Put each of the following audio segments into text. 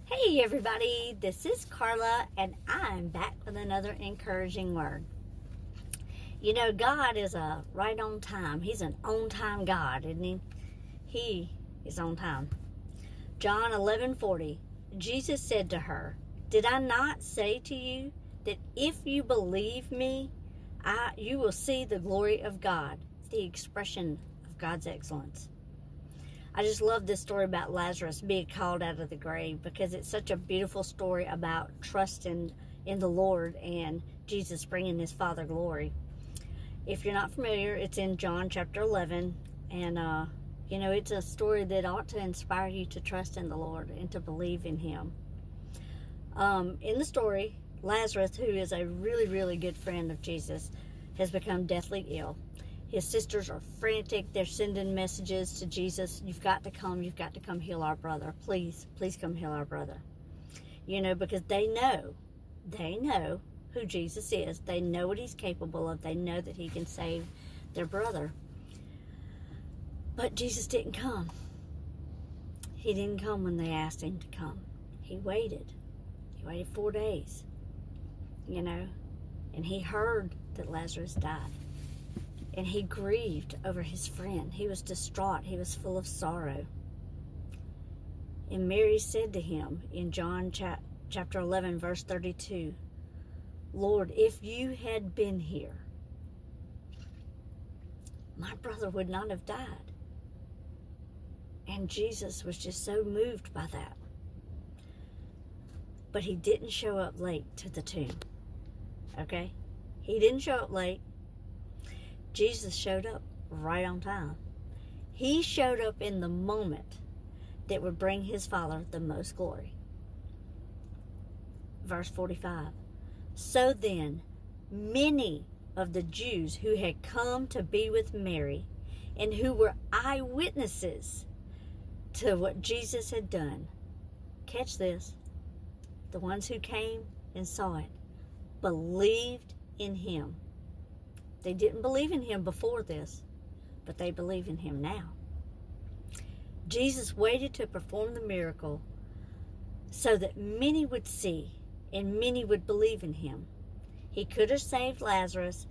Hey everybody, this is Carla and I'm back with another encouraging word. You know, God is a right on time. He's an on time God, isn't he? He is on time. John 11:40. Jesus said to her, "Did I not say to you that if you believe me, you will see the glory of God," the expression of God's excellence. I just love this story about Lazarus being called out of the grave because it's such a beautiful story about trusting in the Lord and Jesus bringing his Father glory. If you're not familiar, it's in John chapter 11, and it's a story that ought to inspire you to trust in the Lord and to believe in him. In the story, Lazarus, who is a really, really good friend of Jesus, has become deathly ill. His sisters are frantic. They're sending messages to Jesus. You've got to come heal our brother. Please come heal our brother. Because they know who Jesus is. They know what he's capable of. They know that he can save their brother. But Jesus didn't come. He didn't come when they asked him to come. He waited. He waited 4 days, and he heard that Lazarus died. And he grieved over his friend. He was distraught. He was full of sorrow. And Mary said to him in John chapter 11, verse 32, "Lord, if you had been here, my brother would not have died." And Jesus was just so moved by that. But he didn't show up late to the tomb. Okay? He didn't show up late. Jesus showed up right on time. He showed up in the moment that would bring his Father the most glory. Verse 45. So then, many of the Jews who had come to be with Mary and who were eyewitnesses to what Jesus had done, catch this, the ones who came and saw it, believed in him. They didn't believe in him before this, but they believe in him now. Jesus waited to perform the miracle so that many would see and many would believe in him. He could have saved Lazarus,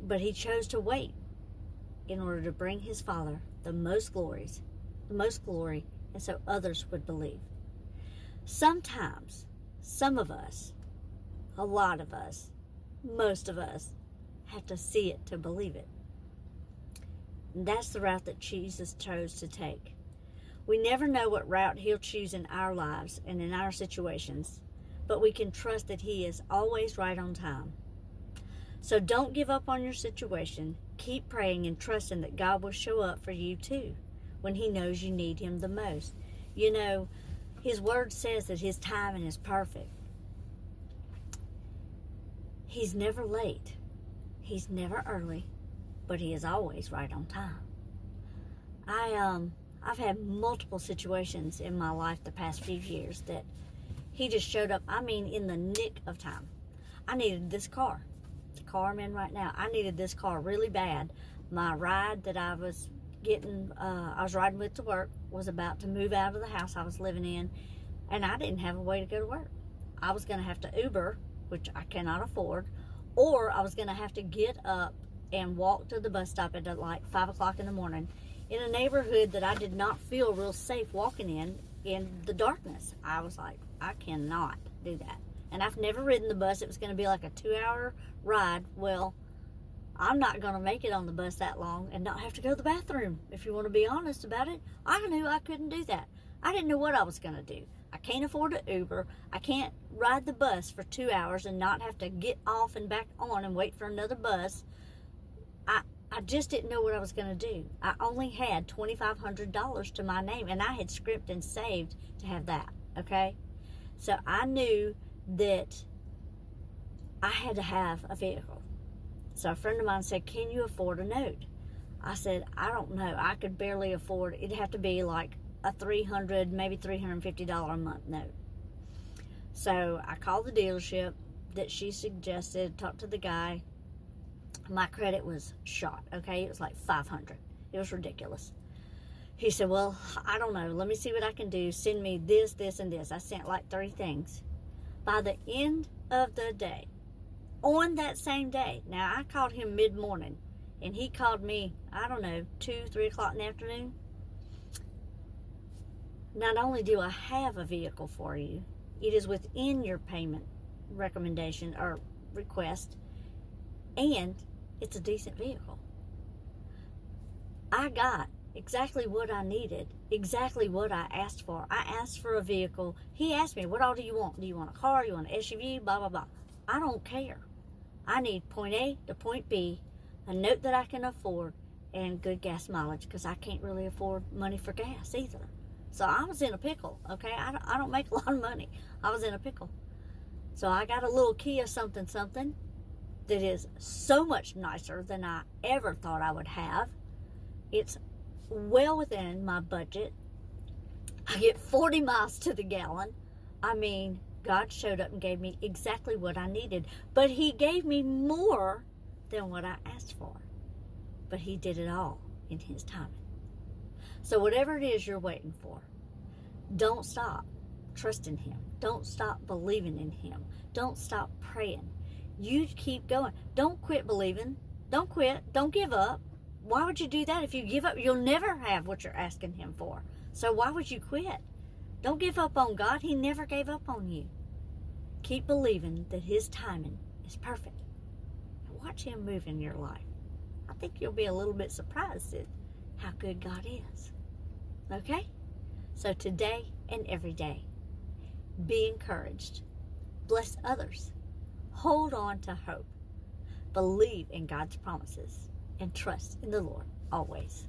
but he chose to wait in order to bring his Father the most glory, and so others would believe. Sometimes, some of us, a lot of us, most of us, have to see it to believe it. And that's the route that Jesus chose to take. We never know what route he'll choose in our lives and in our situations, but we can trust that he is always right on time. So don't give up on your situation. Keep praying and trusting that God will show up for you too when he knows you need him the most. His word says that his timing is perfect. He's never late. He's never early, but he is always right on time. I've had multiple situations in my life the past few years that he just showed up, in the nick of time. I needed this car, the car I'm in right now. I needed this car really bad. My ride that I was riding with to work was about to move out of the house I was living in, and I didn't have a way to go to work. I was going to have to Uber, which I cannot afford, or I was going to have to get up and walk to the bus stop at like 5 o'clock in the morning in a neighborhood that I did not feel real safe walking in the darkness. I was like, I cannot do that. And I've never ridden the bus. It was going to be like a 2-hour ride. Well, I'm not going to make it on the bus that long and not have to go to the bathroom. If you want to be honest about it, I knew I couldn't do that. I didn't know what I was going to do. I can't afford an Uber. I can't ride the bus for 2 hours and not have to get off and back on and wait for another bus. I just didn't know what I was going to do. I only had $2,500 to my name, and I had scrimped and saved to have that, okay? So I knew that I had to have a vehicle. So a friend of mine said, "Can you afford a note?" I said, "I don't know. I could barely afford it. It'd have to be like a $300, maybe $350 a month note." So I called the dealership that she suggested, talked to the guy. My credit was shot, okay? It was like 500. It was ridiculous. He said, well, I don't know. Let me see what I can do. Send me this, this, and this. I sent like 3 things. By the end of the day, on that same day, now I called him mid-morning, and he called me, I don't know, 2, 3 o'clock in the afternoon. Not only do I have a vehicle for you, it is within your payment recommendation or request, and it's a decent vehicle. I got exactly what I needed, exactly what I asked for. I asked for a vehicle. He asked me, what all do you want? Do you want a car? You want an SUV? Blah, blah, blah. I don't care. I need point A to point B, a note that I can afford, and good gas mileage, because I can't really afford money for gas either. So I was in a pickle, okay? I don't make a lot of money. I was in a pickle. So I got a little Kia something something that is so much nicer than I ever thought I would have. It's well within my budget. I get 40 miles to the gallon. I mean, God showed up and gave me exactly what I needed. But he gave me more than what I asked for. But he did it all in his timing. So whatever it is you're waiting for, don't stop trusting him. Don't stop believing in him. Don't stop praying. You keep going. Don't quit believing. Don't quit. Don't give up. Why would you do that? If you give up, you'll never have what you're asking him for. So why would you quit? Don't give up on God. He never gave up on you. Keep believing that his timing is perfect. Watch him move in your life. I think you'll be a little bit surprised at how good God is. Okay? So today and every day, be encouraged. Bless others. Hold on to hope. Believe in God's promises and trust in the Lord always.